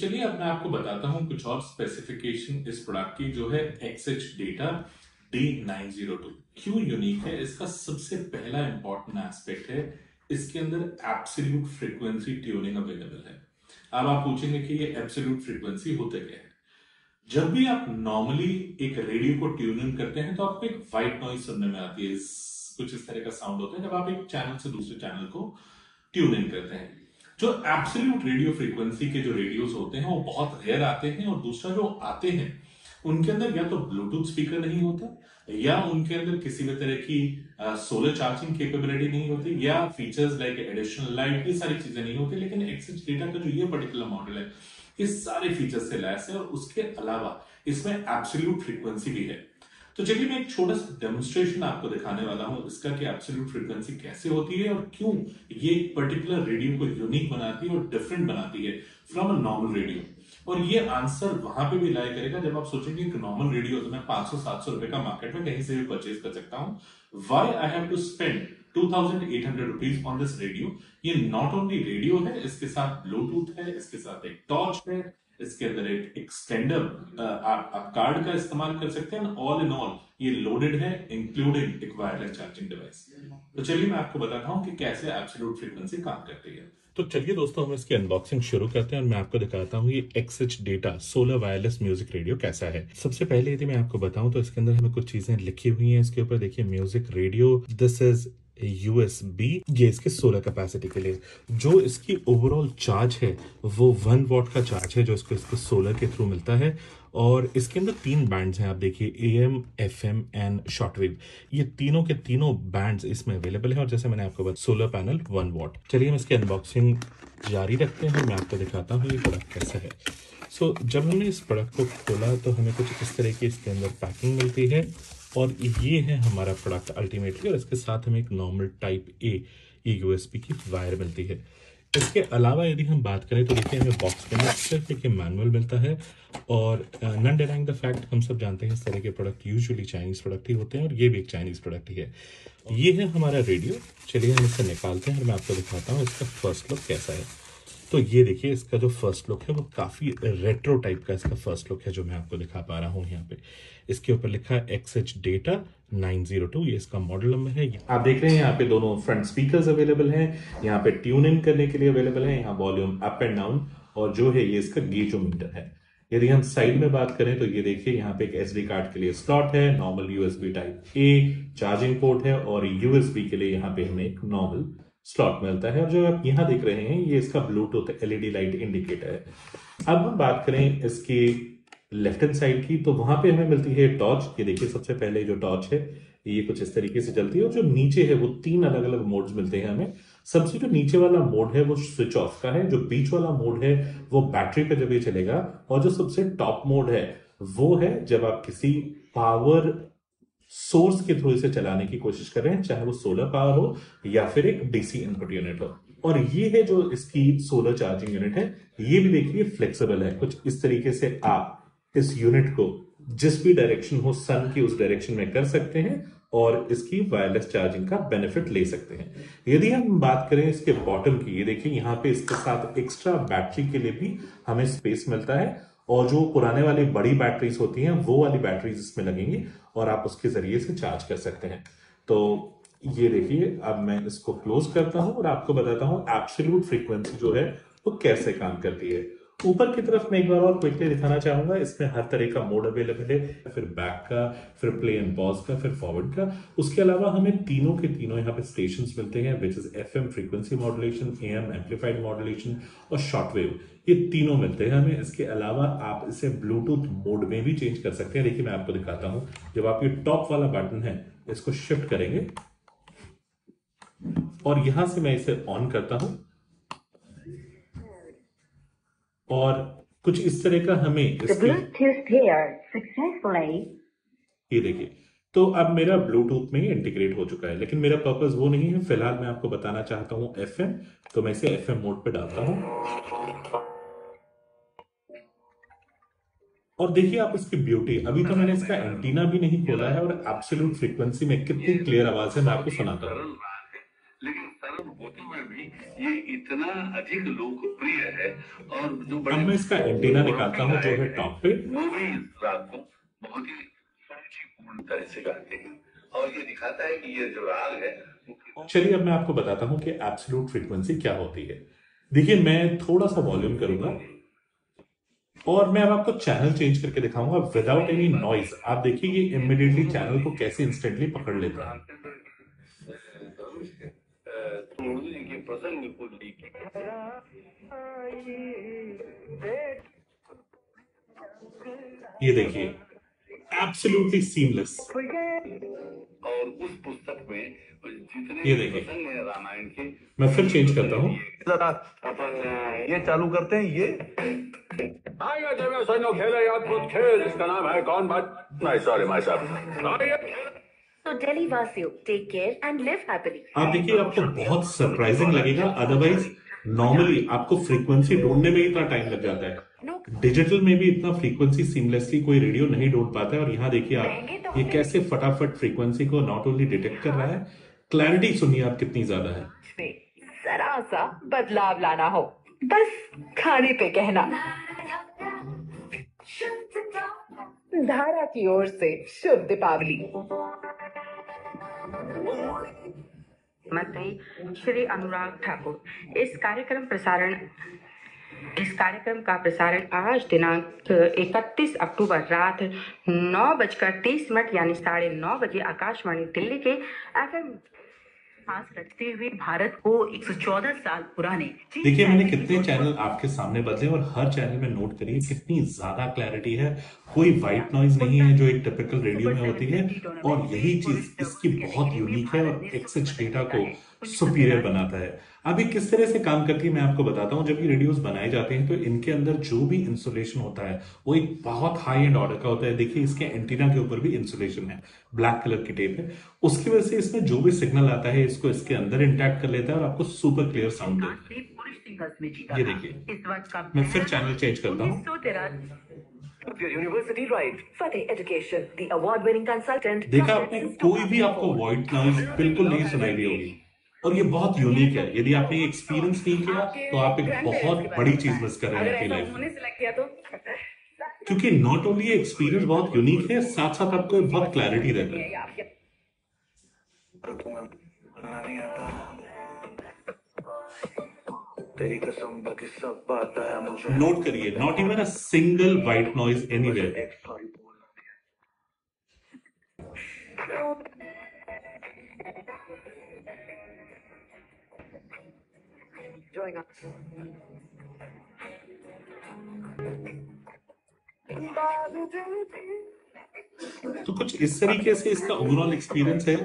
चलिए अब मैं आपको बताता हूँ कुछ और स्पेसिफिकेशन इस प्रोडक्ट की जो है XH Data D902 क्यों यूनिक है। इसका सबसे पहला इंपॉर्टेंट एस्पेक्ट है इसके अंदर एब्सोल्यूट फ्रीक्वेंसी ट्यूनिंग अवेलेबल है। अब आप पूछेंगे कि ये एब्सोल्यूट फ्रीक्वेंसी होता क्या है। जब भी आप नॉर्मली एक रेडियो को ट्यून इन करते हैं तो आपको एक व्हाइट नॉइज सुनने में आती है। कुछ इस तरह का साउंड होता है जब आप एक चैनल से दूसरे चैनल को ट्यून इन करते हैं। जो एब्सोल्यूट रेडियो फ्रीक्वेंसी के जो रेडियोस होते हैं वो बहुत रेयर आते हैं, और दूसरा जो आते हैं उनके अंदर या तो ब्लूटूथ स्पीकर नहीं होता, या उनके अंदर किसी भी तरह की सोलर चार्जिंग कैपेबिलिटी नहीं होती, या फीचर्स लाइक एडिशनल लाइट, ये सारी चीजें नहीं होती। लेकिन XH Data का जो ये पर्टिकुलर मॉडल है इस सारे फीचर्स से लैस है, और उसके अलावा इसमें एब्सोल्यूट फ्रीक्वेंसी भी है। तो चलिए मैं एक छोटा सा डेमोन्स्ट्रेशन आपको दिखाने वाला हूं इसका कि एब्सोल्यूट फ्रीक्वेंसी कैसे होती है और क्यों ये पर्टिकुलर रेडियो को यूनिक बनाती है और डिफरेंट बनाती है फ्रॉम अ नॉर्मल रेडियो। और ये आंसर वहां पे भी लाई करेगा जब आप सोचेंगे कि नॉर्मल रेडियो तो मैं 500-700 रुपए का मार्केट में कहीं से भी परचेज कर सकता हूं। Why I have to spend 2800 rupees on this radio. ये नॉट ओनली रेडियो है, इसके साथ ब्लूटूथ है, इसके साथ एक टॉर्च है, इसके अंदर एक एक्सटेंडर आप कार्ड का इस्तेमाल कर सकते हैं। ऑल इन ऑल ये लोडेड है इंक्लूडिंग एक वायरलेस चार्जिंग डिवाइस। तो चलिए मैं आपको बताता हूं कि कैसे एब्सोल्यूट फ्रीक्वेंसी काम करती है। तो चलिए दोस्तों हम इसकी अनबॉक्सिंग शुरू करते हैं और मैं आपको दिखाता हूँ ये XH Data solar wireless music radio कैसा है। सबसे पहले यदि मैं आपको बताऊं तो इसके अंदर हमें कुछ चीजें लिखी हुई हैं। इसके ऊपर देखिए music radio, this is USB, ये इसके सोलर कैपेसिटी के लिए। जो इसकी ओवरऑल चार्ज है वो 1 वॉट का चार्ज है जो इसको इसके सोलर के थ्रू मिलता है। और इसके अंदर 3 बैंड्स हैं, आप देखिए AM, FM एंड शॉर्टवेव। ये तीनों के तीनों बैंड्स इसमें अवेलेबल है। और जैसे मैंने आपको बताया सोलर पैनल 1 वॉट। चलिए हम इसकी अनबॉक्सिंग जारी रखते हैं, मैं आपको दिखाता हूँ ये प्रोडक्ट कैसा है। जब हमने इस प्रोडक्ट को खोला तो हमें कुछ इस तरह की इसके अंदर पैकिंग मिलती है, और ये है हमारा प्रोडक्ट अल्टीमेटली। और इसके साथ हमें एक नॉर्मल टाइप A ये USB की वायर मिलती है। इसके अलावा यदि हम बात करें तो देखिए हमें बॉक्स के अंदर सिर्फ एक मैनुअल मिलता है। और नॉन डिनाइंग द फैक्ट, हम सब जानते हैं इस तरह के प्रोडक्ट यूजुअली चाइनीज प्रोडक्ट ही होते हैं, और ये भी एक चाइनीज प्रोडक्ट ही है। ये है हमारा रेडियो। चलिए हम इसे निकालते हैं और मैं आपको दिखाता हूँ इसका फर्स्ट लुक कैसा है। तो ये देखिए इसका जो फर्स्ट लुक है वो काफी रेट्रो टाइप का इसका फर्स्ट लुक है जो मैं आपको दिखा पा रहा हूँ यहाँ पे। इसके ऊपर लिखा है XH Data 902, ये इसका मॉडल नंबर है। आप देख रहे हैं यहाँ पे दोनों फ्रंट स्पीकर्स अवेलेबल हैं, यहाँ पे ट्यून इन करने के लिए अवेलेबल है, यहाँ वॉल्यूम अप एंड डाउन, और जो है ये इसका गेजोमीटर है। यदि हम साइड में बात करें तो ये देखिए यहाँ पे एक SD कार्ड के लिए स्लॉट है, normal USB type A charging port है, और USB के लिए यहाँ पे हमें एक नॉर्मल स्लॉट मिलता है। और जो आप यहाँ देख रहे हैं ये इसका ब्लूटूथ LED लाइट इंडिकेटर है। अब हम बात करें इसकी लेफ्ट हैंड साइड की, तो वहां पे हमें मिलती है टॉर्च। ये देखिए सबसे पहले जो टॉर्च है ये कुछ इस तरीके से चलती है, और जो नीचे है वो 3 अलग अलग मोड्स मिलते हैं हमें। सबसे जो नीचे वाला मोड है वो स्विच ऑफ का है, जो बीच वाला मोड है वो बैटरी पे जब ये चलेगा, और जो सबसे टॉप मोड है वो है जब आप किसी पावर सोर्स के थ्रू इसे चलाने की कोशिश कर रहे हैं, चाहे वो सोलर पावर हो या फिर एक DC इनपुट यूनिट हो। और ये है जो इसकी सोलर चार्जिंग यूनिट है, ये भी देखिए फ्लेक्सिबल है। कुछ इस तरीके से आप इस यूनिट को जिस भी डायरेक्शन हो सन की उस डायरेक्शन में कर सकते हैं, और इसकी वायरलेस चार्जिंग का बेनिफिट ले सकते हैं। यदि हम बात करें इसके बॉटम की, ये देखिए यहाँ पे इसके साथ एक्स्ट्रा बैटरी के लिए भी हमें स्पेस मिलता है, और जो पुराने वाली बड़ी बैटरीज होती हैं वो वाली बैटरीज इसमें लगेंगी, और आप उसके जरिए से चार्ज कर सकते हैं। तो ये देखिए अब मैं इसको क्लोज करता हूं और आपको बताता हूं एब्सोल्यूट फ्रीक्वेंसी जो है वो कैसे काम करती है। ऊपर की तरफ मैं एक बार और क्विकली दिखाना चाहूंगा, इसमें हर तरह का मोड अवेलेबल है, फिर बैक का, फिर प्ले एंड पॉज का, फिर फॉरवर्ड का। उसके अलावा हमें तीनों के तीनों यहाँ पे स्टेशंस मिलते हैं, which is FM frequency modulation, AM amplified modulation और शॉर्टवेव, ये तीनों मिलते हैं हमें। इसके अलावा आप इसे ब्लूटूथ मोड में भी चेंज कर सकते हैं। देखिए मैं आपको दिखाता हूं, जब आप ये टॉप वाला बटन है इसको शिफ्ट करेंगे और यहां से मैं इसे ऑन करता हूं, और कुछ इस तरह का हमें इसकी ये देखिए, तो अब मेरा ब्लूटूथ में इंटीग्रेट हो चुका है। लेकिन मेरा पर्पस वो नहीं है, फिलहाल मैं आपको बताना चाहता हूं FM, तो मैं इसे FM मोड पे डालता हूं। और देखिए आप इसकी ब्यूटी, अभी तो मैंने इसका एंटीना भी नहीं खोला है, और एब्सोल्यूट फ्रीक्वेंसी में कितनी क्लियर आवाज है मैं आपको सुनाता हूं। में भी ये इतना अधिक लोकप्रिय है और जो अब बड़े मैं इसका एंटीना निकालता हूँ जो है टॉप पे। वो भी इस राग को बहुत ही सुरुचिपूर्ण तरह से गाते हैं और ये दिखाता है कि ये जो राग है चलिए अब मैं आपको बताता हूँ कि एब्सोल्यूट फ्रीक्वेंसी क्या होती है। देखिए मैं थोड़ा सा वॉल्यूम करूंगा और मैं अब आपको चैनल चेंज करके दिखाऊंगा विदाउट एनी नॉइज। आप देखिए ये इमीडिएटली चैनल को कैसे इंस्टेंटली पकड़ लेता है। के प्रसंग को लेकर ये देखिए एब्सोल्युटली सीमलेस। और उस पुस्तक में जितने ये देखिए प्रसंग हैं रामायण के, मैं फिर चेंज करता हूँ। जरा अपन ये चालू करते हैं। ये आइए जब सैनो खेले अद्भुत खेल, इसका नाम है कौन बात नहीं, सॉरी माय साहब। So Delhi वासियों, take care and live happily. आप देखिए आपको बहुत सरप्राइजिंग लगेगा, अदरवाइज नॉर्मली आपको फ्रीक्वेंसी ढूंढने में इतना टाइम लग जाता है। डिजिटल में भी इतना फ्रीक्वेंसी सीमलेसली कोई रेडियो नहीं ढूंढ पाता है। और यहाँ देखिए आप ये कैसे फटाफट फ्रीक्वेंसी को नॉट ओनली डिटेक्ट कर रहा है, क्लैरिटी सुनिए आप कितनी ज्यादा है। जरा सा बदलाव लाना हो, बस खाने पे कहना। धारा की ओर से शुभ दीपावली। मंत्री श्री अनुराग ठाकुर। इस कार्यक्रम का प्रसारण आज दिनांक 31 अक्टूबर रात 9:30 यानी 9:30 बजे आकाशवाणी दिल्ली के FM खास रखते हुए भारत को 114 साल पुराने। देखिए मैंने कितने चैनल आपके सामने बदले और हर चैनल में नोट करिए कितनी ज्यादा क्लैरिटी है। कोई व्हाइट नॉइज नहीं है जो एक टिपिकल रेडियो में होती है, और यही चीज इसकी बहुत यूनिक है और XH डेटा को सुपीरियर बनाता है। अभी किस तरह से काम करती है मैं आपको बताता हूँ। जब ये रेडियोस बनाए जाते हैं तो इनके अंदर जो भी इंसुलेशन होता है वो एक बहुत हाई एंड ऑर्डर का होता है। देखिए इसके एंटीना के ऊपर भी इंसुलेशन है, ब्लैक कलर की टेप है। उसकी वजह से इसमें जो भी सिग्नल आता है इसको इसके अंदर इंटैक्ट कर लेता है और आपको सुपर क्लियर साउंड देता है। ये देखिए मैं फिर चैनल चेंज करता हूँ। University right. Fateh Education, the award-winning consultant. देखा आपने कोई भी आपको व्हाइट नॉइज बिल्कुल नहीं सुनाई दी होगी, और ये बहुत यूनिक है। यदि आपने ये एक्सपीरियंस नहीं किया तो आप एक बहुत बड़ी चीज मिस कर रहे हैं अपनी लाइफ में, क्योंकि नॉट ओनली ये एक्सपीरियंस बहुत यूनिक है, साथ साथ आपको बहुत क्लैरिटी रहता है। तेरी कसम बाकी सब बात है मुझे। नोट करिए not even a single white noise anywhere. तो कुछ इस तरीके से इसका ओवरऑल एक्सपीरियंस है।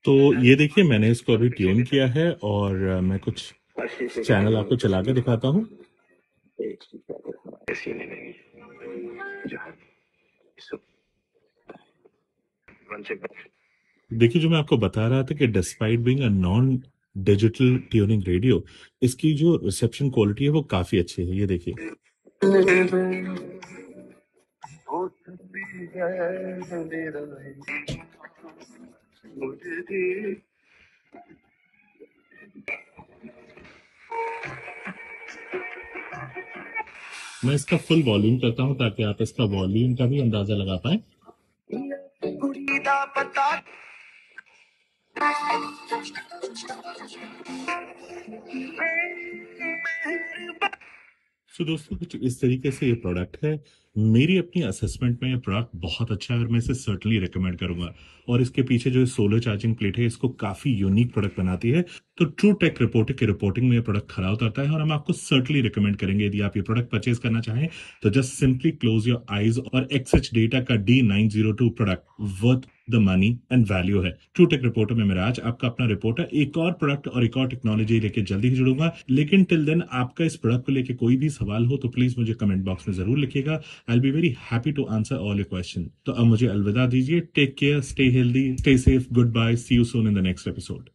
तो ये देखिए मैंने इसको अभी ट्यून किया है और मैं कुछ चैनल आपको चला के दिखाता हूँ। देखिए जो मैं आपको बता रहा था कि despite being a non digital tuning radio, इसकी जो रिसेप्शन क्वालिटी है वो काफी अच्छी है। ये देखिए मैं इसका फुल वॉल्यूम करता हूं ताकि आप इसका वॉल्यूम का भी अंदाजा लगा पाए। तो दोस्तों कुछ इस तरीके से ये प्रोडक्ट है। मेरी अपनी असेसमेंट में ये प्रोडक्ट बहुत अच्छा है और मैं इसे सर्टनली रिकमेंड करूंगा। और इसके पीछे जो सोलर चार्जिंग प्लेट है इसको काफी यूनिक प्रोडक्ट बनाती है। तो ट्रू टेक रिपोर्टर की रिपोर्टिंग में ये प्रोडक्ट खरा उतरता है और हम आपको सर्टनली रिकमेंड करेंगे। यदि आप ये प्रोडक्ट परचेज करना चाहें तो just simply close your eyes और XH डेटा का D902 product worth the money and value है। ट्रू टेक रिपोर्टर में मेरा आज आपका अपना रिपोर्टर एक और प्रोडक्ट और एक और टेक्नोलॉजी लेके जल्दी ही जुड़ूंगा। लेकिन टिल देन आपका इस प्रोडक्ट को लेके कोई भी सवाल हो तो प्लीज मुझे कमेंट बॉक्स में जरूर लिखिएगा। I will be very happy to answer all your question. तो अब मुझे अलविदा दीजिए। Take care, stay healthy, stay safe, good bye, see you soon in the next episode.